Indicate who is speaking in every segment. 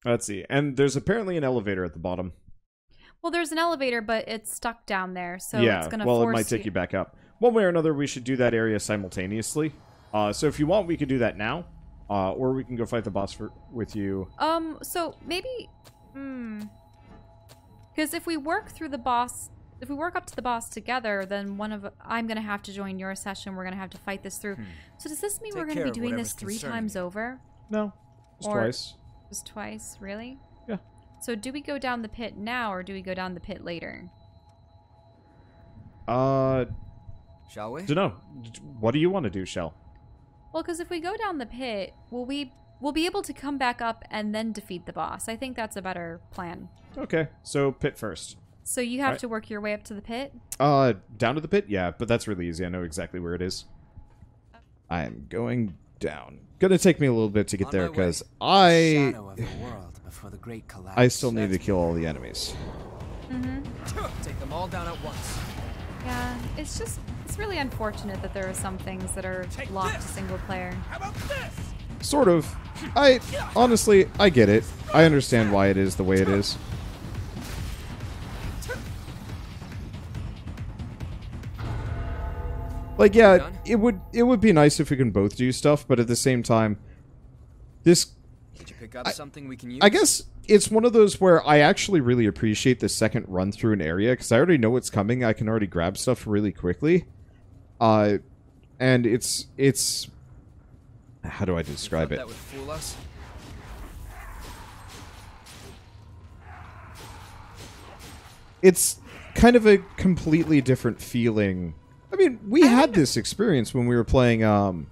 Speaker 1: Let's see. And there's apparently an elevator at the bottom.
Speaker 2: Well, there's an elevator, but it's stuck down there, so
Speaker 1: Yeah,
Speaker 2: it's gonna
Speaker 1: well, it
Speaker 2: force
Speaker 1: might take you back up. One way or another, we should do that area simultaneously. So if you want, we could do that now. Or we can go fight the boss with you.
Speaker 2: So maybe... Because if we work through the boss... If we work up to the boss together, then I'm going to have to join your session. We're going to have to fight this through. So does this mean we're going to be doing this 3 times over?
Speaker 1: No, just twice.
Speaker 2: Just twice? Really?
Speaker 1: Yeah.
Speaker 2: So do we go down the pit now, or do we go down the pit later?
Speaker 1: Shall we? Dunno. What do you want to do, Shell?
Speaker 2: Well, because if we go down the pit, we'll be able to come back up and then defeat the boss. I think that's a better plan.
Speaker 1: Okay, so pit first.
Speaker 2: So you have to work your way up to the pit?
Speaker 1: Down to the pit? Yeah, but that's really easy. I know exactly where it is. I am going down. Gonna take me a little bit to get there, because I still need to kill all the enemies.
Speaker 3: Take them all down at once.
Speaker 2: Yeah, it's really unfortunate that there are some things that are locked to single player.
Speaker 3: How about this?
Speaker 1: Sort of. Honestly, I get it. I understand why it is the way it is. Like, yeah, it would be nice if we can both do stuff, but at the same time, this...
Speaker 3: Did you pick up something we can use?
Speaker 1: I guess it's one of those where I actually really appreciate the second run through an area, because I already know what's coming. I can already grab stuff really quickly. And it's... How do I describe it?
Speaker 3: That would fool us?
Speaker 1: It's kind of a completely different feeling. I mean, we had this experience when we were playing,
Speaker 2: When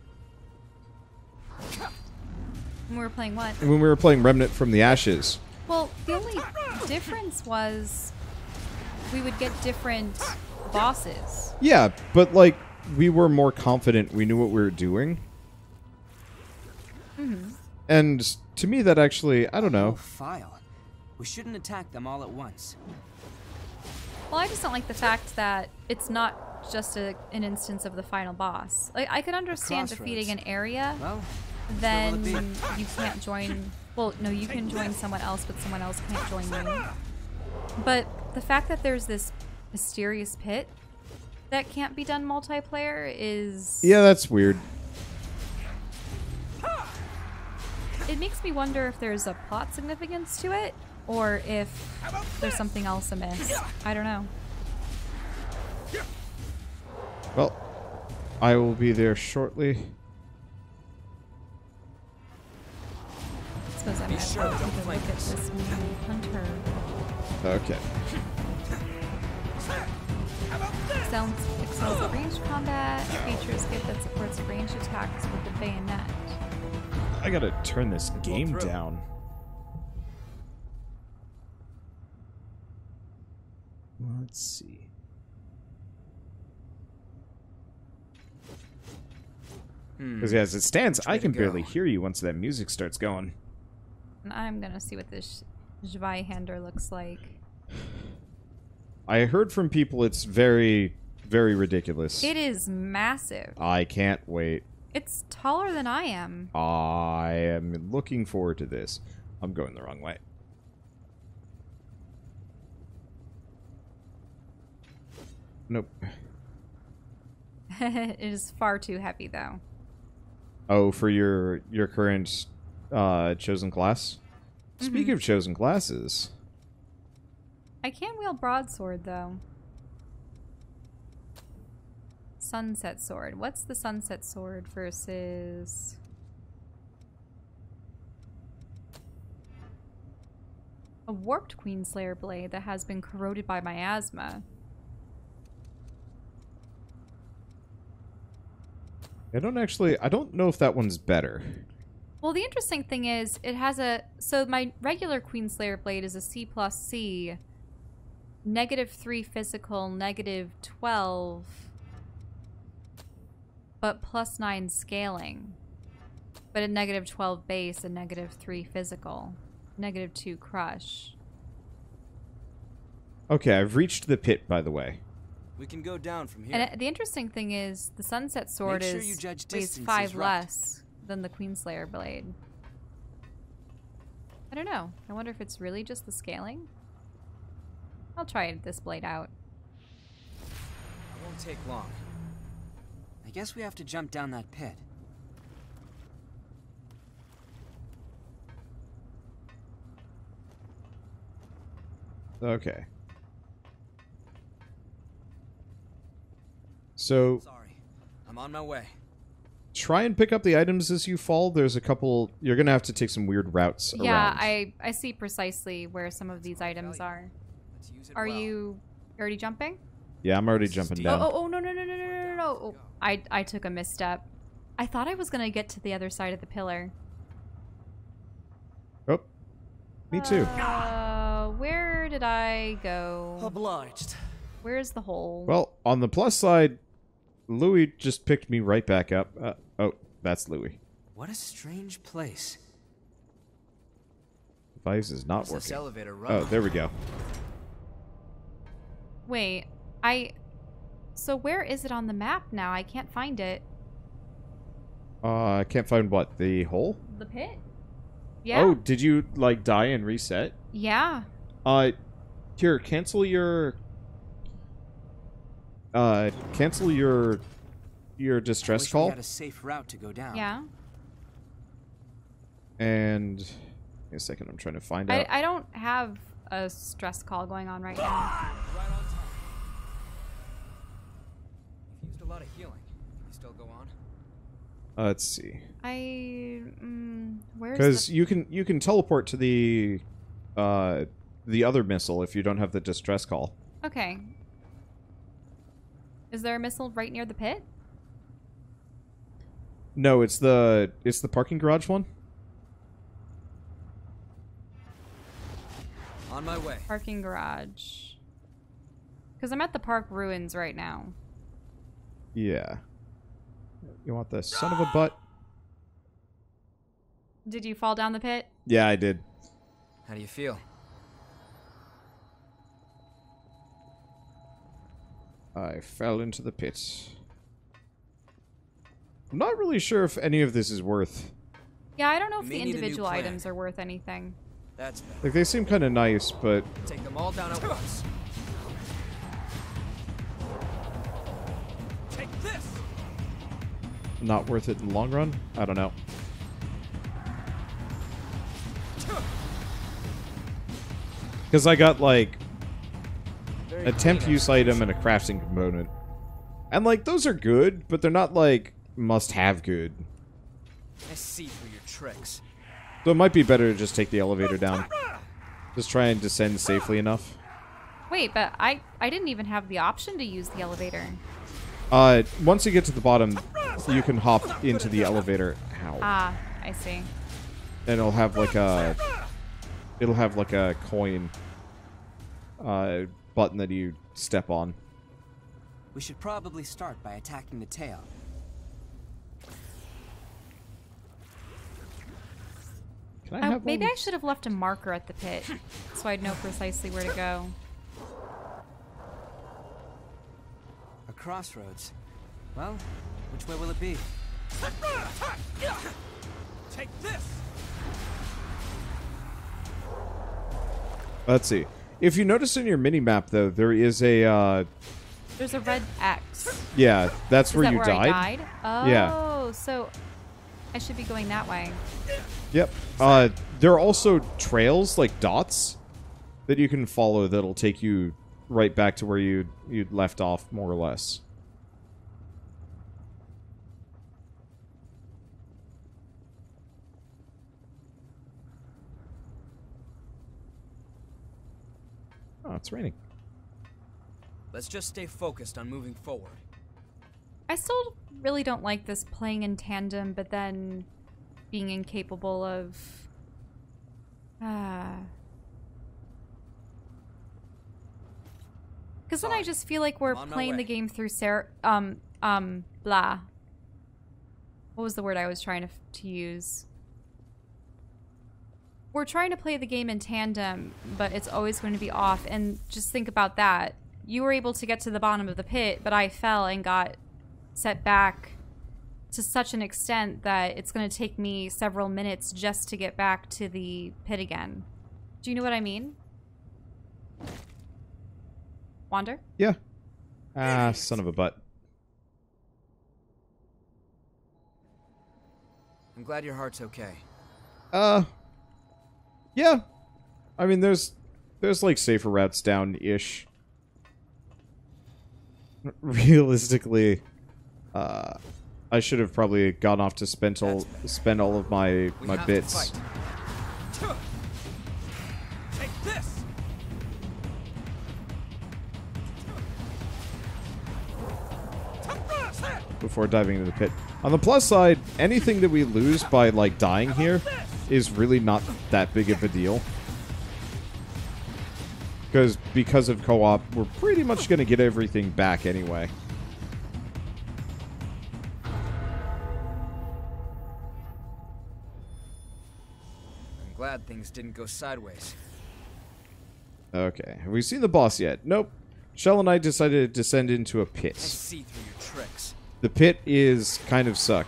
Speaker 2: we were playing what?
Speaker 1: when we were playing Remnant from the Ashes.
Speaker 2: Well, the only difference was we would get different bosses.
Speaker 1: Yeah, but, like, we were more confident. We knew what we were doing. And to me, that actually, I don't know.
Speaker 4: File. We shouldn't attack them all at once.
Speaker 2: Well, I just don't like the fact that it's not just an instance of the final boss. Like, I could understand defeating an area, then you can't join... Well, no, you can join someone else, but someone else can't join you. But the fact that there's this mysterious pit that can't be done multiplayer is...
Speaker 1: Yeah, that's weird.
Speaker 2: It makes me wonder if there's a plot significance to it, or if there's something else amiss. I don't know.
Speaker 1: Well, I will be there shortly.
Speaker 2: I suppose I might as well take a look at this new hunter.
Speaker 1: Okay.
Speaker 2: Excels at ranged combat. Features gift that supports ranged attacks with the bayonet.
Speaker 1: I gotta turn this game down. Let's see. Because as it stands, I can barely hear you once that music starts going.
Speaker 2: And I'm gonna see what this Zweihander looks like.
Speaker 1: I heard from people it's very, very ridiculous.
Speaker 2: It is massive.
Speaker 1: I can't wait.
Speaker 2: It's taller than I am.
Speaker 1: I am looking forward to this. I'm going the wrong way. Nope.
Speaker 2: It is far too heavy, though.
Speaker 1: Oh, for your current chosen class? Speaking of chosen classes...
Speaker 2: I can wield broadsword, though. Sunset sword. What's the sunset sword versus... A warped Queenslayer blade that has been corroded by miasma.
Speaker 1: I don't know if that one's better.
Speaker 2: Well, the interesting thing is, it has a... So my regular Queenslayer blade is a C+C, -3 physical, -12, but +9 scaling. But a -12 base and -3 physical. -2 crush.
Speaker 1: Okay, I've reached the pit, by the way.
Speaker 4: We can go down from here.
Speaker 2: And the interesting thing is, the Sunset Sword weighs 5 less than the Queenslayer blade. I don't know. I wonder if it's really just the scaling. I'll try this blade out.
Speaker 3: It won't take long.
Speaker 4: I guess we have to jump down that pit.
Speaker 1: Okay. So
Speaker 3: Sorry. I'm on my way.
Speaker 1: try and pick up the items as you fall. There's a couple... You're going to have to take some weird routes
Speaker 2: Yeah,
Speaker 1: around.
Speaker 2: I see precisely where some of these items are.
Speaker 3: Let's use it
Speaker 2: Are
Speaker 3: well.
Speaker 2: you already jumping?
Speaker 1: Yeah, I'm already jumping down.
Speaker 2: Oh, no. Oh, I took a misstep. I thought I was going to get to the other side of the pillar.
Speaker 1: Oh, me too.
Speaker 2: Where did I go?
Speaker 5: Obliged.
Speaker 2: Where's the hole?
Speaker 1: Well, on the plus side, Louis just picked me right back up. Oh, that's Louis.
Speaker 4: What a strange place.
Speaker 1: Device is not
Speaker 3: Where's this
Speaker 1: working.
Speaker 3: elevator run?
Speaker 1: Oh, there we go.
Speaker 2: Wait, So where is it on the map now? I can't find it.
Speaker 1: I can't find what? The hole?
Speaker 2: The pit? Yeah.
Speaker 1: Oh, did you, like, die and reset?
Speaker 2: Yeah.
Speaker 1: Here, cancel your distress
Speaker 4: Wish we
Speaker 1: call.
Speaker 4: had a safe route to go down.
Speaker 2: Yeah.
Speaker 1: And... Wait a second, I'm trying to find out.
Speaker 2: I don't have a stress call going on right now.
Speaker 3: Right on time. You've used a lot of healing. Can you still go on?
Speaker 1: Let's see.
Speaker 2: Where's
Speaker 1: Because
Speaker 2: the...
Speaker 1: you can teleport to the other missile if you don't have the distress call.
Speaker 2: Okay. Is there a missile right near the pit?
Speaker 1: No, it's the parking garage one.
Speaker 3: On my way.
Speaker 2: Parking garage. Because I'm at the park ruins right now.
Speaker 1: Yeah. You want the son of a butt?
Speaker 2: Did you fall down the pit?
Speaker 1: Yeah, I did.
Speaker 3: How do you feel?
Speaker 1: I fell into the pit. I'm not really sure if any of this is worth.
Speaker 2: Yeah, I don't know if
Speaker 3: We
Speaker 2: the
Speaker 3: may need a new
Speaker 2: individual
Speaker 3: plan.
Speaker 2: items are worth anything.
Speaker 3: That's better.
Speaker 1: Like, they seem kind of nice, but
Speaker 3: Take them all down at once. Take this!
Speaker 1: not worth it in the long run. I don't know. Because I got, like, a temp use item and a crafting component. And, like, those are good, but they're not, like, must-have good.
Speaker 3: I see through your tricks.
Speaker 1: So it might be better to just take the elevator down. Just try and descend safely enough.
Speaker 2: Wait, but I didn't even have the option to use the elevator.
Speaker 1: Once you get to the bottom, you can hop into the elevator. Ow.
Speaker 2: Ah, I see.
Speaker 1: And it'll have like a coin button that you step on.
Speaker 4: We should probably start by attacking the tail.
Speaker 1: Can I have
Speaker 2: Maybe
Speaker 1: one?
Speaker 2: I should have left a marker at the pit, so I'd know precisely where to go.
Speaker 4: A crossroads. Well, which way will it be?
Speaker 3: Take this!
Speaker 1: Let's see. If you notice in your mini-map, though, there is a,
Speaker 2: There's a red X.
Speaker 1: yeah, that's
Speaker 2: Is
Speaker 1: where
Speaker 2: that
Speaker 1: you
Speaker 2: where
Speaker 1: died.
Speaker 2: I died? Oh,
Speaker 1: Yeah.
Speaker 2: So I should be going that way.
Speaker 1: Yep. There are also trails, like dots, that you can follow that'll take you right back to where you'd left off, more or less. Oh, it's raining.
Speaker 3: Let's just stay focused on moving forward.
Speaker 2: I still really don't like this playing in tandem, but then being incapable of... Because then I just feel like we're
Speaker 3: I'm on my
Speaker 2: playing the
Speaker 3: way.
Speaker 2: game through blah. What was the word I was trying to use? We're trying to play the game in tandem, but it's always going to be off. And just think about that. You were able to get to the bottom of the pit, but I fell and got set back to such an extent that it's going to take me several minutes just to get back to the pit again. Do you know what I mean? Wander?
Speaker 1: Yeah. Ah, son of a butt.
Speaker 3: I'm glad your heart's okay.
Speaker 1: Yeah. I mean, there's like safer routes down-ish. Realistically, I should have probably gone off to spend all of my bits.
Speaker 3: Take this.
Speaker 1: Before diving into the pit. On the plus side, anything that we lose by like dying here is really not that big of a deal. Because of co-op, we're pretty much going to get everything back anyway.
Speaker 3: I'm glad things didn't go sideways.
Speaker 1: Okay, have we seen the boss yet? Nope. Shell and I decided to descend into a pit.
Speaker 3: I see through your tricks.
Speaker 1: The pit is kind of suck.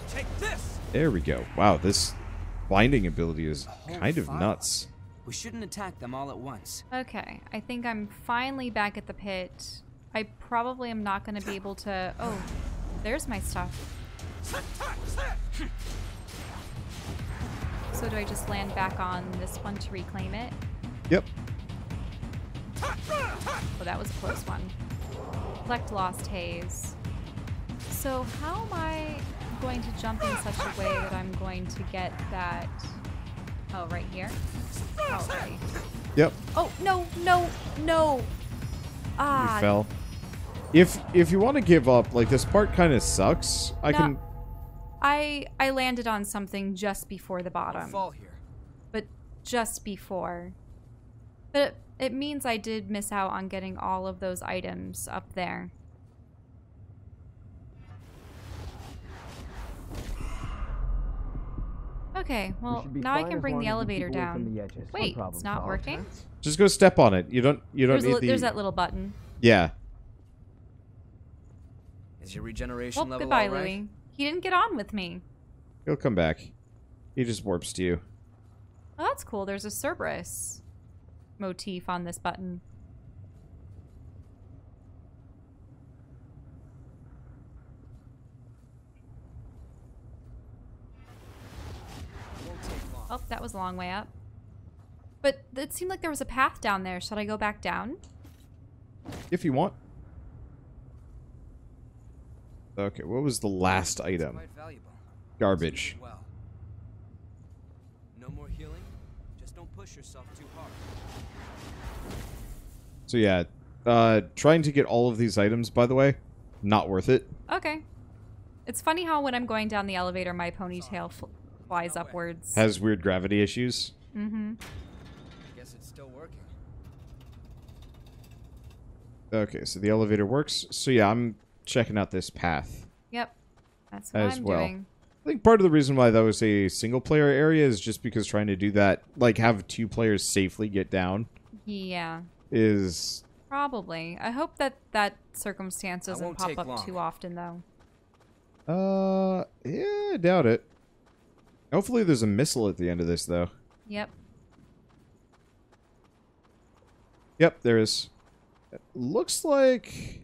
Speaker 3: Take this.
Speaker 1: There we go. Wow, this binding ability is kind of nuts.
Speaker 4: We shouldn't attack them all at once.
Speaker 2: Okay, I think I'm finally back at the pit. I probably am not going to be able to... Oh, there's my stuff. So do I just land back on this one to reclaim it?
Speaker 1: Yep.
Speaker 2: Oh, that was a close one. Collect lost haze. So how am I going to jump in such a way that I'm going to get that... Oh, right here? Probably.
Speaker 1: Yep.
Speaker 2: Oh, no, no, no! Ah.
Speaker 1: You fell. If you want to give up, like, this part kind of sucks.
Speaker 2: I landed on something just before the bottom.
Speaker 3: I'll fall here.
Speaker 2: But just before. But it means I did miss out on getting all of those items up there. Okay, well, now I can bring the elevator down. Wait, it's not working?
Speaker 1: Just go step on it. You don't need
Speaker 2: There's that little button.
Speaker 1: Yeah.
Speaker 3: Is your regeneration
Speaker 2: Well,
Speaker 3: level
Speaker 2: goodbye,
Speaker 3: all right?
Speaker 2: Louie. He didn't get on with me.
Speaker 1: He'll come back. He just warps to you.
Speaker 2: Oh, that's cool. There's a Cerberus motif on this button.
Speaker 3: Won't take long.
Speaker 2: Oh, that was a long way up. But it seemed like there was a path down there. Should I go back down?
Speaker 1: If you want. Okay, what was the last item?
Speaker 3: Quite valuable.
Speaker 1: Garbage.
Speaker 3: Well. No more healing. Just don't push yourself too hard.
Speaker 1: So yeah, trying to get all of these items, by the way, not worth it.
Speaker 2: Okay. It's funny how when I'm going down the elevator, my ponytail flies upwards.
Speaker 1: Has weird gravity issues.
Speaker 2: Mm-hmm.
Speaker 3: Guess it's still working.
Speaker 1: Okay, so the elevator works. So yeah, I'm checking out this path.
Speaker 2: Yep. That's what
Speaker 1: As
Speaker 2: I'm
Speaker 1: well.
Speaker 2: doing.
Speaker 1: I think part of the reason why that was a single player area is just because trying to do that, like have two players safely get down,
Speaker 2: Yeah.
Speaker 1: is...
Speaker 2: Probably. I hope that circumstance doesn't
Speaker 3: won't
Speaker 2: pop
Speaker 3: take
Speaker 2: up
Speaker 3: long.
Speaker 2: too often, though.
Speaker 1: Yeah, I doubt it. Hopefully there's a missile at the end of this, though.
Speaker 2: Yep.
Speaker 1: Yep, there is. It looks like...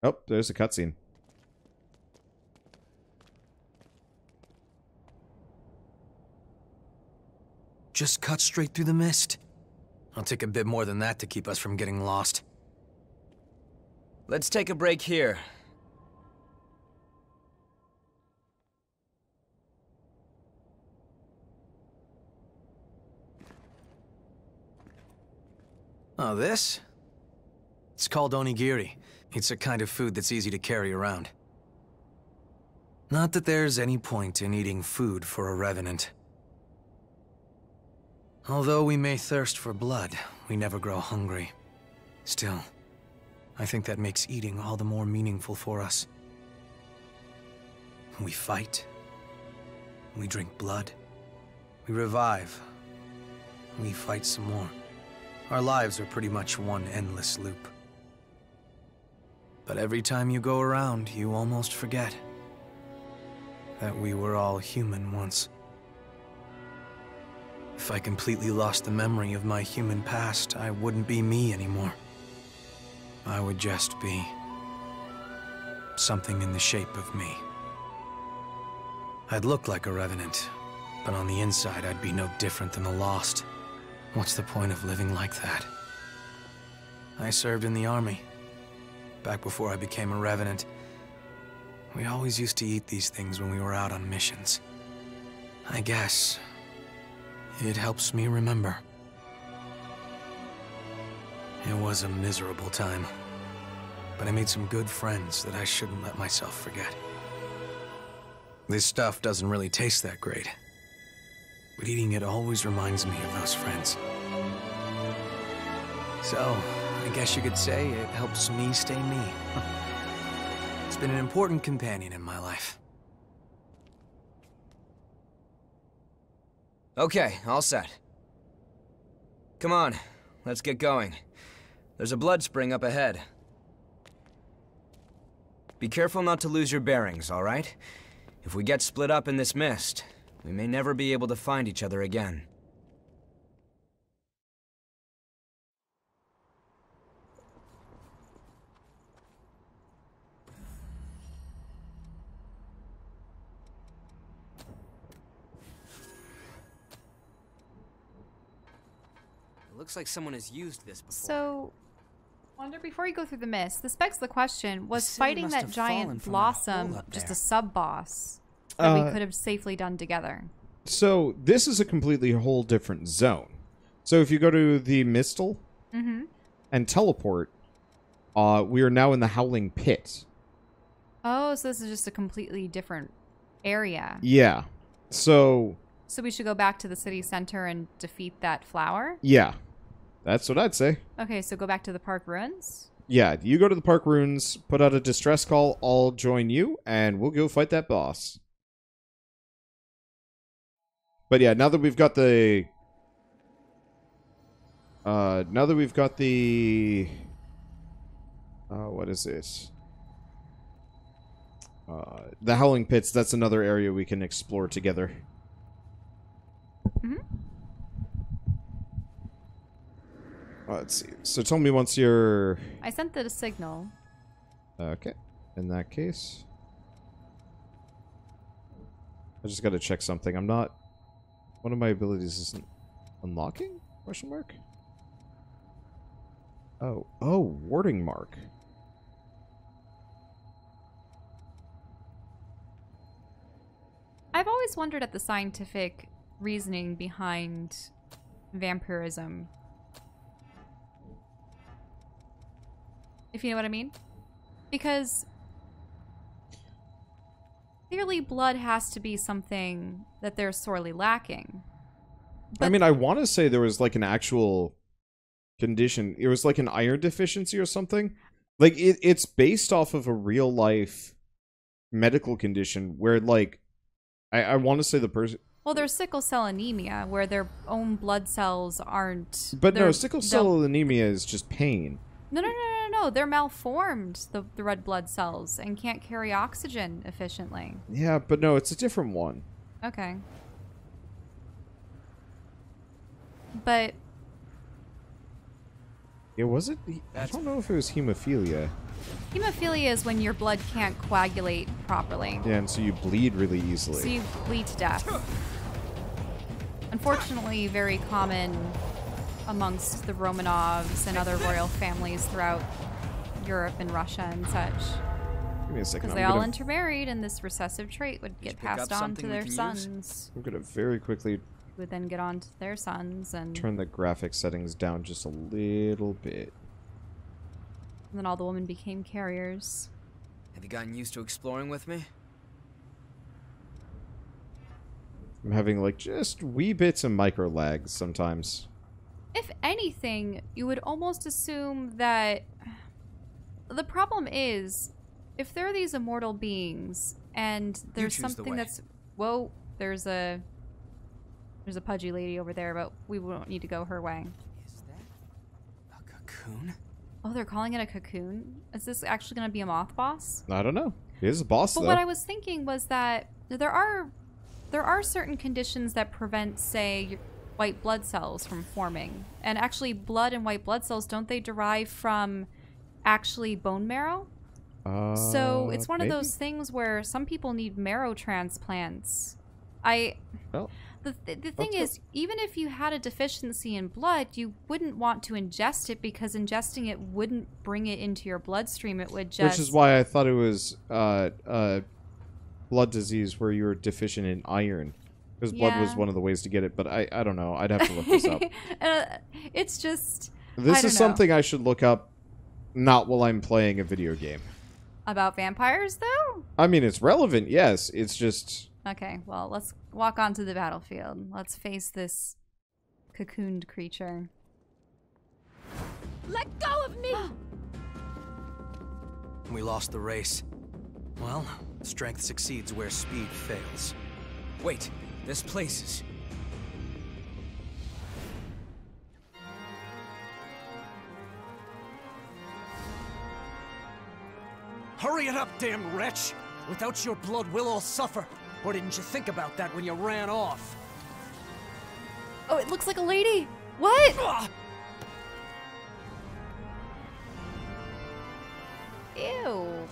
Speaker 1: Oh, there's a cutscene.
Speaker 5: Just cut straight through the mist. I'll take a bit more than that to keep us from getting lost.
Speaker 3: Let's take a break here.
Speaker 5: Oh, this? It's called onigiri. It's a kind of food that's easy to carry around. Not that there's any point in eating food for a revenant. Although we may thirst for blood, we never grow hungry. Still, I think that makes eating all the more meaningful for us. We fight. We drink blood. We revive. We fight some more. Our lives are pretty much one endless loop. But every time you go around, you almost forget that we were all human once. If I completely lost the memory of my human past, I wouldn't be me anymore. I would just be something in the shape of me. I'd look like a revenant, but on the inside I'd be no different than the Lost. What's the point of living like that? I served in the army. Back before I became a revenant. We always used to eat these things when we were out on missions. I guess it helps me remember. It was a miserable time, but I made some good friends that I shouldn't let myself forget. This stuff doesn't really taste that great, but eating it always reminds me of those friends. So, I guess you could say it helps me stay me. It's been an important companion in my life.
Speaker 3: Okay, all set. Come on, let's get going. There's a blood spring up ahead. Be careful not to lose your bearings, all right? If we get split up in this mist, we may never be able to find each other again. It looks like someone has used this before.
Speaker 2: So, wonder before you go through the mist, this begs the question, was
Speaker 4: city
Speaker 2: fighting
Speaker 4: must
Speaker 2: that
Speaker 4: have fallen
Speaker 2: giant
Speaker 4: from that hole
Speaker 2: blossom
Speaker 4: up
Speaker 2: just
Speaker 4: there.
Speaker 2: a sub-boss that we could have safely done together?
Speaker 1: So this is a completely whole different zone. So if you go to the Mistal and teleport, we are now in the Howling Pit.
Speaker 2: Oh, so this is just a completely different area.
Speaker 1: Yeah. So
Speaker 2: we should go back to the city center and defeat that flower?
Speaker 1: yeah, that's what I'd say.
Speaker 2: Okay, so go back to the park ruins?
Speaker 1: Yeah, you go to the park ruins, put out a distress call, I'll join you, and we'll go fight that boss. But yeah, now that we've got the... what is it? The Howling Pits, that's another area we can explore together. Let's see. So tell me once you're...
Speaker 2: I sent the signal.
Speaker 1: Okay. In that case... I just gotta check something. I'm not... One of my abilities isn't unlocking? Question mark? Oh. Oh, warding mark.
Speaker 2: I've always wondered at the scientific reasoning behind vampirism. If you know what I mean? Because clearly blood has to be something that they're sorely lacking. But
Speaker 1: I mean, I want to say there was like an actual condition. It was like an iron deficiency or something. Like, it's based off of a real life medical condition where, like, I want to say the person...
Speaker 2: well, there's sickle cell anemia, where their own blood cells aren't...
Speaker 1: But no, sickle cell anemia is just pain.
Speaker 2: No. They're malformed, the red blood cells, and can't carry oxygen efficiently.
Speaker 1: Yeah, but no, it's a different one.
Speaker 2: Okay. But...
Speaker 1: It was it? I don't know if it was hemophilia.
Speaker 2: hemophilia is when your blood can't coagulate properly.
Speaker 1: Yeah, and so you bleed really easily.
Speaker 2: So you bleed to death. Unfortunately, very common amongst the Romanovs and other royal families throughout Europe and Russia and such.
Speaker 1: Give me a second.
Speaker 2: Because they all intermarried, and this recessive trait would get passed on to their sons.
Speaker 1: I'm gonna very quickly
Speaker 2: Would then get on to their sons, and
Speaker 1: turn the graphic settings down just a little bit.
Speaker 2: then all the women became carriers.
Speaker 3: Have you gotten used to exploring with me?
Speaker 1: I'm having like just wee bits of micro lags sometimes.
Speaker 2: If anything, you would almost assume that the problem is, if there are these immortal beings and there's
Speaker 3: choose the
Speaker 2: something
Speaker 3: way.
Speaker 2: that's... Whoa, there's a There's a pudgy lady over there, but we won't need to go her way.
Speaker 4: Is that a cocoon?
Speaker 2: Oh, they're calling it a cocoon? Is this actually going to be a moth boss?
Speaker 1: I don't know. He is a boss,
Speaker 2: But
Speaker 1: though.
Speaker 2: what I was thinking was that there are certain conditions that prevent, say, white blood cells from forming. And actually, blood and white blood cells, don't they derive from actually bone marrow? So it's one
Speaker 1: maybe?
Speaker 2: of those things where some people need marrow transplants.
Speaker 1: Well,
Speaker 2: The thing is, even if you had a deficiency in blood, you wouldn't want to ingest it because ingesting it wouldn't bring it into your bloodstream. It would just...
Speaker 1: which is why I thought it was blood disease where you were deficient in iron. Because blood was
Speaker 2: Yeah.
Speaker 1: one of the ways to get it, but I don't know. I'd have to look this up.
Speaker 2: It's just...
Speaker 1: This
Speaker 2: I
Speaker 1: is
Speaker 2: don't know.
Speaker 1: something I should look up not while I'm playing a video game.
Speaker 2: About vampires, though?
Speaker 1: I mean, it's relevant, yes. It's just...
Speaker 2: Okay, well, let's walk onto the battlefield. Let's face this cocooned creature.
Speaker 6: Let go of me!
Speaker 5: We lost the race. Well, strength succeeds where speed fails.
Speaker 3: Wait, this place is...
Speaker 7: Hurry it up, damn wretch! Without your blood, we'll all suffer. Or didn't you think about that when you ran off?
Speaker 2: Oh, it looks like a lady! What?
Speaker 7: Ah!
Speaker 2: Ew.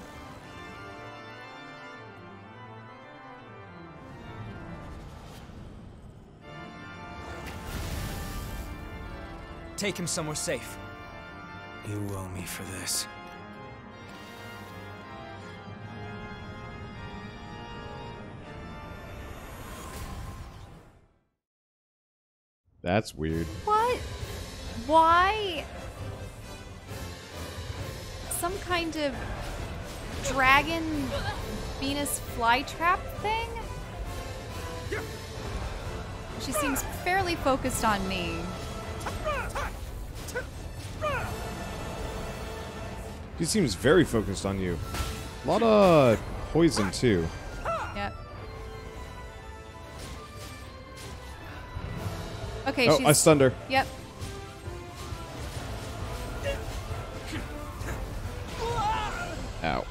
Speaker 3: Take him somewhere safe.
Speaker 5: You owe me for this.
Speaker 1: That's weird.
Speaker 2: What? Why? Some kind of dragon Venus flytrap thing? She seems fairly focused on me.
Speaker 1: He seems very focused on you. A lot of poison, too.
Speaker 2: Yep. Okay,
Speaker 1: Oh,
Speaker 2: she's...
Speaker 1: I stunned her.
Speaker 2: Yep.
Speaker 1: Ow.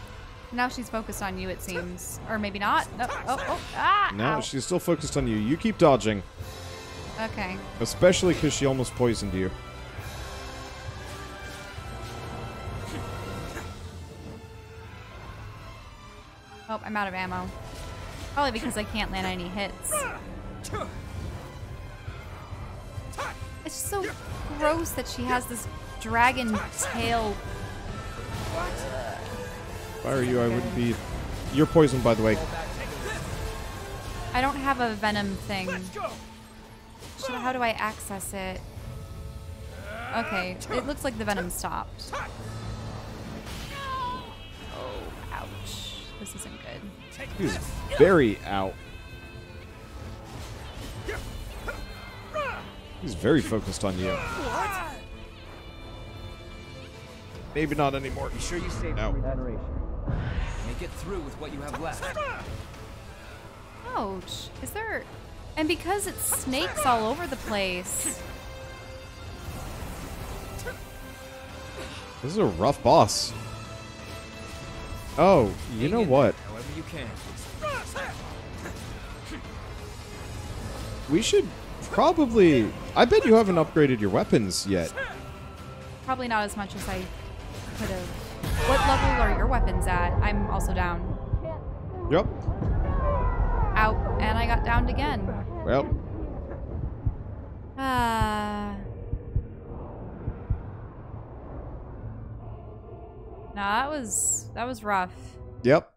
Speaker 2: Now she's focused on you, it seems. Or maybe not. No. Oh, ah!
Speaker 1: No,
Speaker 2: Ow.
Speaker 1: she's still focused on you. You keep dodging.
Speaker 2: Okay.
Speaker 1: Especially because she almost poisoned you.
Speaker 2: Oh, I'm out of ammo. Probably because I can't land any hits. It's just so gross that she has this dragon tail.
Speaker 1: If I were you, I wouldn't be... You're poisoned, by the way.
Speaker 2: I don't have a venom thing. How do I access it? Okay, it looks like the venom stopped. Oh, ouch. This isn't good.
Speaker 1: He's very out. He's very focused on you. Maybe not anymore.
Speaker 3: Be sure you save
Speaker 1: No.
Speaker 3: regeneration. Make it through with what you have left.
Speaker 2: Ouch. Is there... And because it's snakes all over the place.
Speaker 1: This is a rough boss. Oh, you know what?
Speaker 3: However you can.
Speaker 1: We should probably... I bet you haven't upgraded your weapons yet.
Speaker 2: Probably not as much as I could have. What level are your weapons at? I'm also down.
Speaker 1: Yep.
Speaker 2: Out. And I got downed again.
Speaker 1: Well,
Speaker 2: Ah. No, that was rough.
Speaker 1: yep.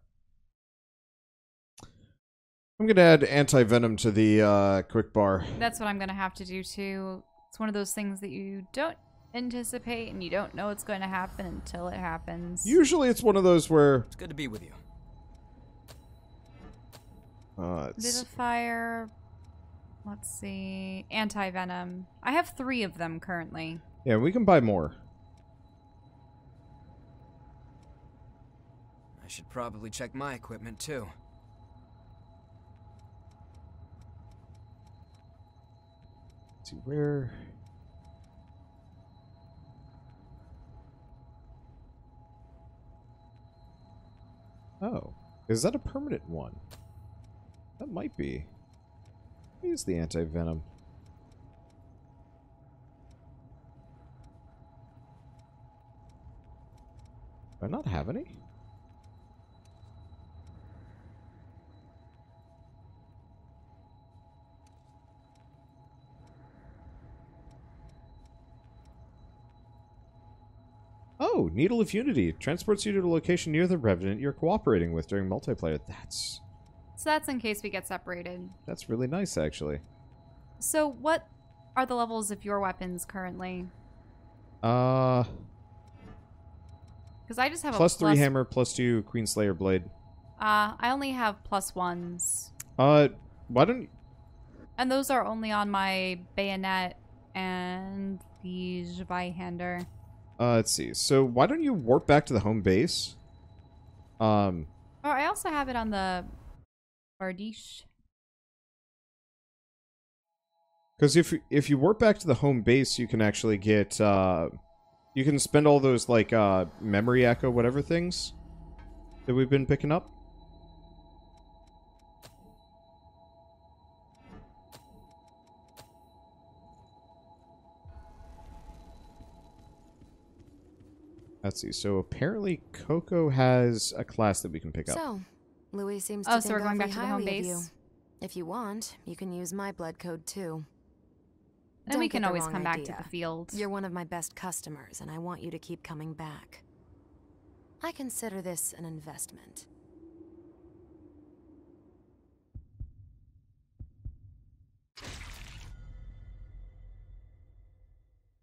Speaker 1: I'm gonna add anti-venom to the quick bar.
Speaker 2: That's what I'm gonna have to do too. It's one of those things that you don't anticipate and you don't know what's going to happen until it happens.
Speaker 1: Usually it's one of those where...
Speaker 3: It's good to be with you.
Speaker 1: It's...
Speaker 2: Vivifier. Let's see. Anti-venom. I have 3 of them currently.
Speaker 1: Yeah, we can buy more.
Speaker 3: I should probably check my equipment too.
Speaker 1: see where. Oh, is that a permanent one? That might be. Use the anti-venom. Do I not have any? Oh, Needle of Unity. Transports you to a location near the Revenant you're cooperating with during multiplayer.
Speaker 2: So that's in case we get separated.
Speaker 1: That's really nice, actually.
Speaker 2: So what are the levels of your weapons currently?
Speaker 1: Because
Speaker 2: I just have
Speaker 1: +3 hammer, +2 Queenslayer blade.
Speaker 2: I only have +1s.
Speaker 1: Why don't...
Speaker 2: And those are only on my bayonet and the Zweihander.
Speaker 1: Let's see. So why don't you warp back to the home base?
Speaker 2: Oh, I also have it on the Bardiche.
Speaker 1: Because if you warp back to the home base, you can actually get you can spend all those like memory echo whatever things that we've been picking up. Let's see. So apparently Coco has a class that we can pick up.
Speaker 6: So, Louis seems
Speaker 2: Oh,
Speaker 6: to
Speaker 2: so
Speaker 6: think
Speaker 2: we're going back
Speaker 6: awfully
Speaker 2: to the home
Speaker 6: highly of you.
Speaker 2: base?
Speaker 6: If you want, you can use my blood code too.
Speaker 2: And
Speaker 6: Don't
Speaker 2: we
Speaker 6: get
Speaker 2: can
Speaker 6: the
Speaker 2: always
Speaker 6: wrong
Speaker 2: come back to
Speaker 6: idea.
Speaker 2: the field.
Speaker 6: You're one of my best customers, and I want you to keep coming back. I consider this an investment.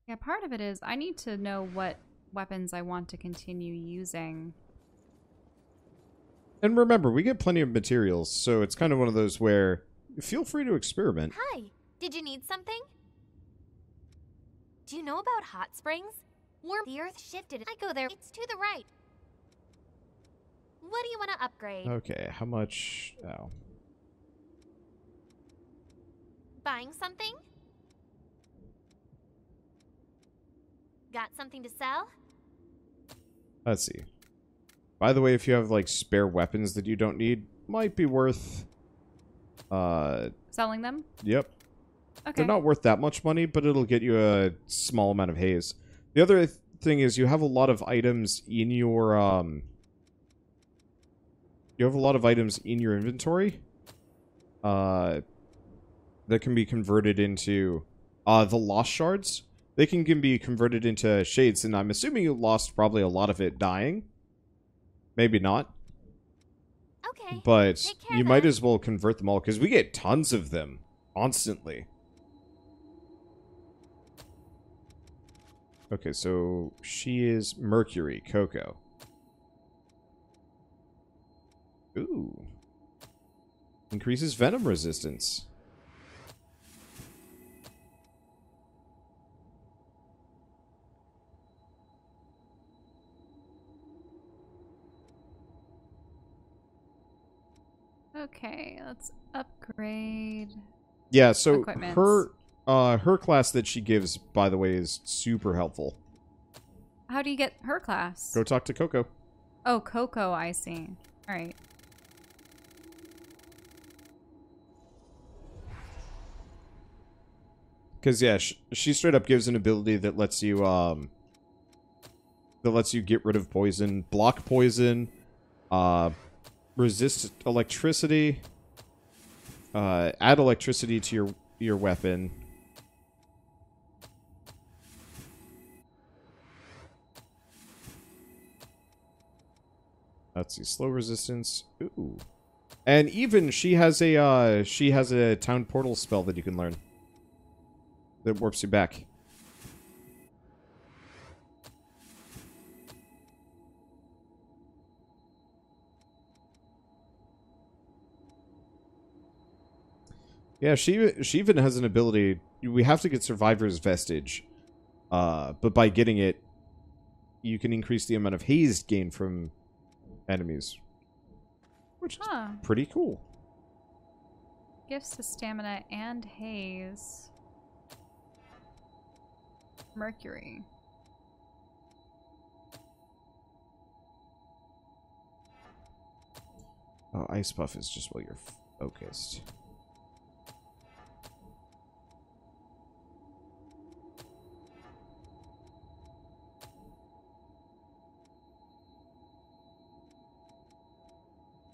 Speaker 2: Yeah, part of it is I need to know what weapons I want to continue using.
Speaker 1: And remember, we get plenty of materials, so it's kind of one of those where feel free to experiment.
Speaker 8: Hi, did you need something? Do you know about hot springs? The earth shifted. I go there. It's to the right. What do you want to upgrade?
Speaker 1: Okay, how much? Oh.
Speaker 8: Buying something? Got something to sell?
Speaker 1: Let's see. By the way, if you have like spare weapons that you don't need, might be worth
Speaker 2: Selling them?
Speaker 1: Yep.
Speaker 2: Okay.
Speaker 1: They're not worth that much money, but it'll get you a small amount of haze. The other thing is you have a lot of items in your inventory that can be converted into the lost shards. They can be converted into shades, and I'm assuming you lost probably a lot of it dying. Maybe not.
Speaker 8: Okay.
Speaker 1: But
Speaker 8: Take care
Speaker 1: you
Speaker 8: then.
Speaker 1: might as well convert them all, because we get tons of them constantly. Okay, so she is Mercury, Coco. Ooh. Increases venom resistance.
Speaker 2: Okay, let's upgrade.
Speaker 1: Yeah, so
Speaker 2: Equipment.
Speaker 1: her class that she gives, by the way, is super helpful.
Speaker 2: How do you get her class?
Speaker 1: Go talk to Coco.
Speaker 2: Oh, Coco, I see. Alright.
Speaker 1: Because, yeah, she straight up gives an ability that lets you, get rid of poison, block poison, resist electricity, add electricity to your weapon. Let's see, slow resistance. Ooh. And even she has a town portal spell that you can learn. That warps you back. Yeah, she even has an ability. We have to get Survivor's Vestige. But by getting it, you can increase the amount of haze gained from enemies. Which is pretty cool.
Speaker 2: Gifts to stamina and haze. Mercury.
Speaker 1: Oh, Ice Puff is just while you're focused.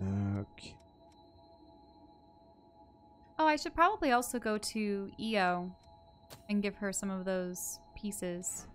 Speaker 1: Okay.
Speaker 2: Oh, I should probably also go to Io and give her some of those pieces.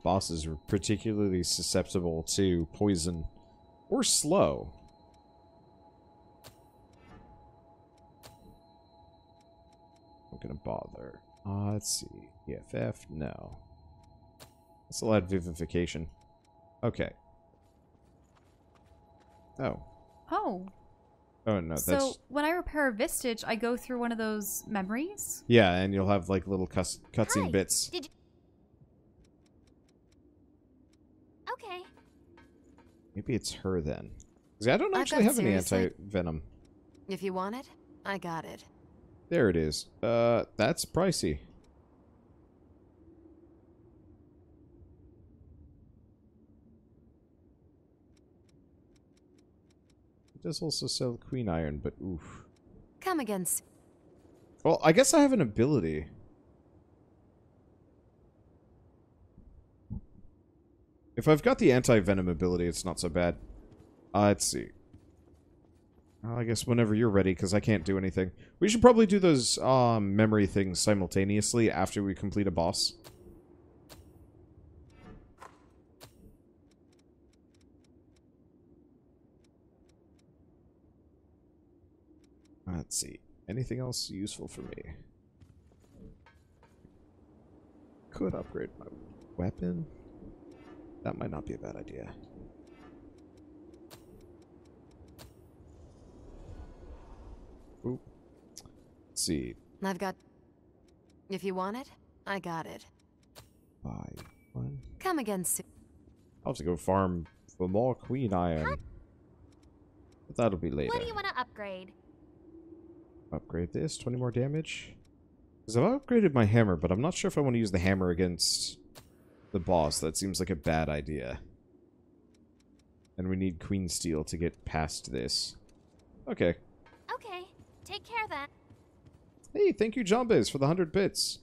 Speaker 1: Bosses are particularly susceptible to poison or slow. I'm gonna bother. Let's see. EFF? No. Let's add vivification. Okay. Oh.
Speaker 2: Oh.
Speaker 1: Oh, no,
Speaker 2: So
Speaker 1: that's...
Speaker 2: when I repair a Vistage, I go through one of those memories?
Speaker 1: Yeah, and you'll have, like, little cutscene bits.
Speaker 8: Did you... Okay.
Speaker 1: Maybe it's her, then. Because I don't
Speaker 6: I've
Speaker 1: actually
Speaker 6: got
Speaker 1: have any
Speaker 6: seriously-
Speaker 1: anti-venom.
Speaker 6: If you want it, I got it.
Speaker 1: There it is. That's pricey. It does also sell Queen Iron, but oof.
Speaker 6: Come again soon.
Speaker 1: Well, I guess I have an ability. If I've got the anti-venom ability, it's not so bad. Let's see. Well, I guess whenever you're ready, because I can't do anything. We should probably do those memory things simultaneously after we complete a boss. Let's see. Anything else useful for me? Could upgrade my weapon. That might not be a bad idea. Ooh. Let's see.
Speaker 6: I've got... If you want it, I got it.
Speaker 1: Buy one.
Speaker 6: Come again soon.
Speaker 1: I'll have to go farm for more Queen Iron. But that'll be later.
Speaker 8: What do you want to upgrade?
Speaker 1: Upgrade this. 20 more damage. Because I've upgraded my hammer, but I'm not sure if I want to use the hammer against the boss. That seems like a bad idea. And we need Queen Steel to get past this. Okay.
Speaker 8: Okay. Take care then.
Speaker 1: Hey, thank you, Jombiz, for the 100 bits.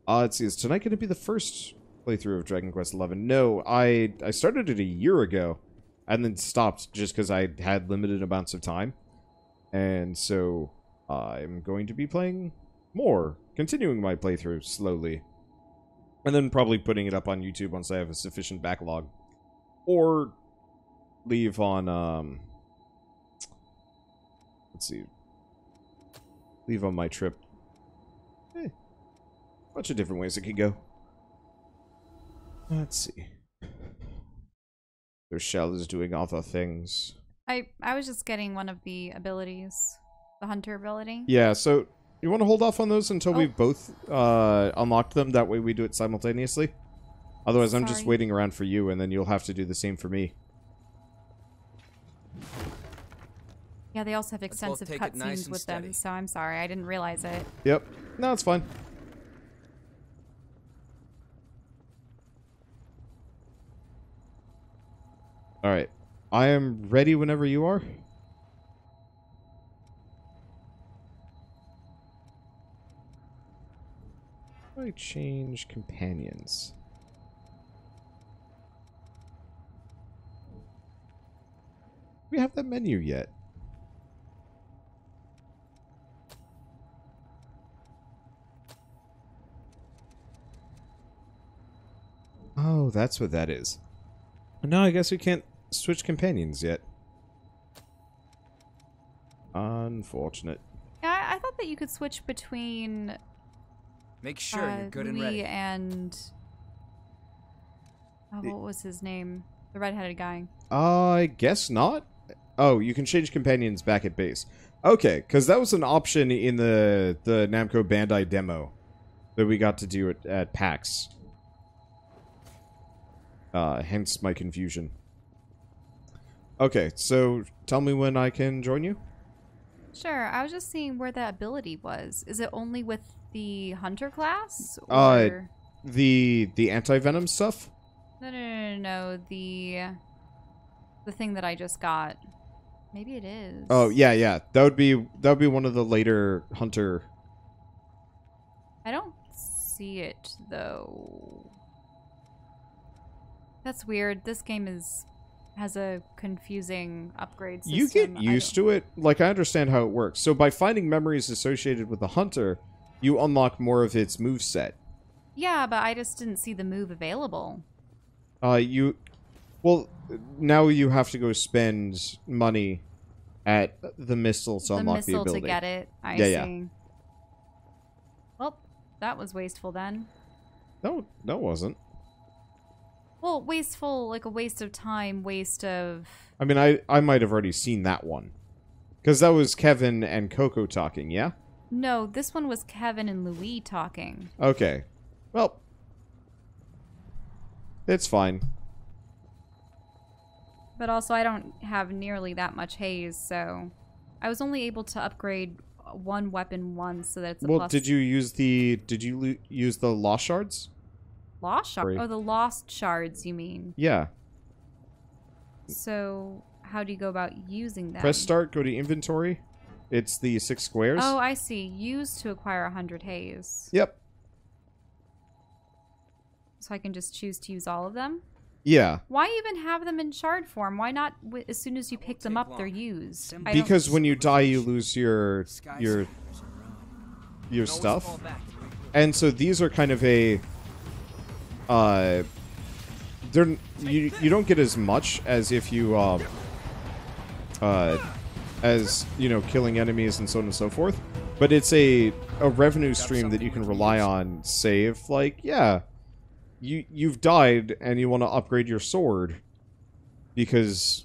Speaker 1: Let's see, is tonight going to be the first playthrough of Dragon Quest XI? No, I started it a year ago, and then stopped just because I had limited amounts of time. And so, I'm going to be playing more, continuing my playthrough slowly. And then probably putting it up on YouTube once I have a sufficient backlog. Or leave on, let's see. Leave on my trip. Bunch of different ways it could go. Let's see. Their shell is doing other things.
Speaker 2: I was just getting one of the abilities. The hunter ability.
Speaker 1: Yeah, so you want to hold off on those until we've both unlocked them? That way we do it simultaneously? Otherwise, I'm just waiting around for you, and then you'll have to do the same for me.
Speaker 2: Yeah, they also have extensive cutscenes with them, so I'm sorry. I didn't realize it.
Speaker 1: Yep. No, it's fine. Alright. I am ready whenever you are. I change companions. We have that menu yet. Oh, that's what that is. No, I guess we can't switch companions yet. Unfortunate.
Speaker 2: Yeah, I thought that you could switch between
Speaker 3: Make sure you're good and
Speaker 2: Louis
Speaker 3: ready.
Speaker 2: and... Oh, what was his name? The redheaded guy.
Speaker 1: I guess not. Oh, you can change companions back at base. Okay, because that was an option in the Namco Bandai demo that we got to do at PAX. Hence my confusion. Okay, so tell me when I can join you.
Speaker 2: Sure, I was just seeing where that ability was. Is it only with the hunter class? Or...
Speaker 1: The anti-venom stuff?
Speaker 2: No. The thing that I just got. Maybe it is.
Speaker 1: Oh, yeah. That would be one of the later hunter.
Speaker 2: I don't see it though. That's weird. This game has a confusing upgrade system.
Speaker 1: You get used to it. Like, I understand how it works. So by finding memories associated with the hunter, you unlock more of its moveset.
Speaker 2: Yeah, but I just didn't see the move available.
Speaker 1: Well, now you have to go spend money at the Mistle to unlock the ability.
Speaker 2: To get it. I
Speaker 1: Yeah.
Speaker 2: see. Well, that was wasteful then.
Speaker 1: No, wasn't.
Speaker 2: Well, wasteful, like a waste of time, waste of...
Speaker 1: I mean, I might have already seen that one. Because that was Kevin and Coco talking, yeah?
Speaker 2: No, this one was Kevin and Louis talking.
Speaker 1: Okay. Well, it's fine.
Speaker 2: But also, I don't have nearly that much haze, so... I was only able to upgrade one weapon once, so that it's a plus...
Speaker 1: Well, did you use the lost shards?
Speaker 2: Lost shards? Oh, the lost shards, you mean?
Speaker 1: Yeah.
Speaker 2: So, how do you go about using them?
Speaker 1: Press start, go to inventory. It's the 6 squares.
Speaker 2: Oh, I see. Use to acquire 100 haze.
Speaker 1: Yep.
Speaker 2: So I can just choose to use all of them?
Speaker 1: Yeah.
Speaker 2: Why even have them in shard form? Why not, as soon as you pick them up, they're used?
Speaker 1: Because when you die, you lose your stuff. And so these are kind of a... you don't get as much as if you, as, you know, killing enemies and so on and so forth. But it's a revenue stream that you can rely on, save, like, yeah... You've died and you want to upgrade your sword because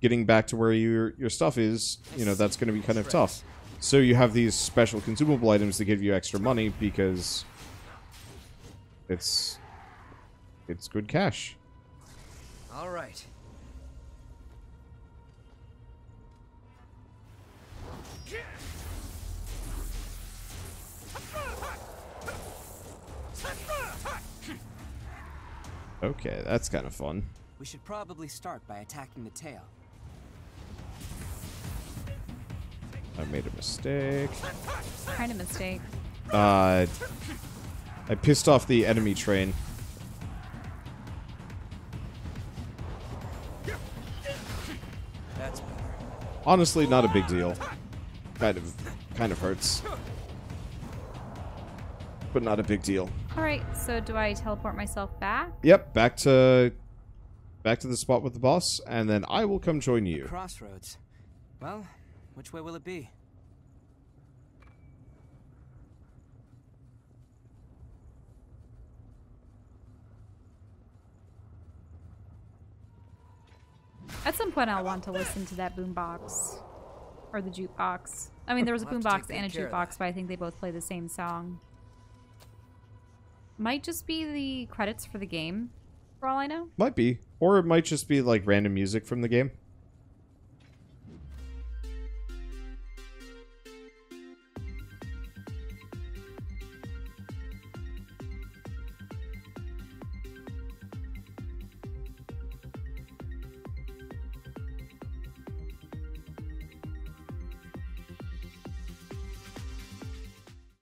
Speaker 1: getting back to where your stuff is, you know, that's going to be kind of tough. So you have these special consumable items that give you extra money because it's good cash.
Speaker 3: All right.
Speaker 1: Okay, that's kind of fun.
Speaker 4: We should probably start by attacking the tail.
Speaker 1: I made a mistake.
Speaker 2: Kind of mistake.
Speaker 1: I pissed off the enemy train.
Speaker 4: That's better.
Speaker 1: Honestly, not a big deal. Kind of hurts. But not a big deal.
Speaker 2: Alright, so do I teleport myself back?
Speaker 1: Yep, back to the spot with the boss, and then I will come join you.
Speaker 4: Crossroads. Well, which way will it be?
Speaker 2: At some point, I'll want to listen to that boombox. Or the jukebox. I mean, there was a boombox and a jukebox, but I think they both play the same song. Might just be the credits for the game, for all I know.
Speaker 1: Might be. Or it might just be, like, random music from the game.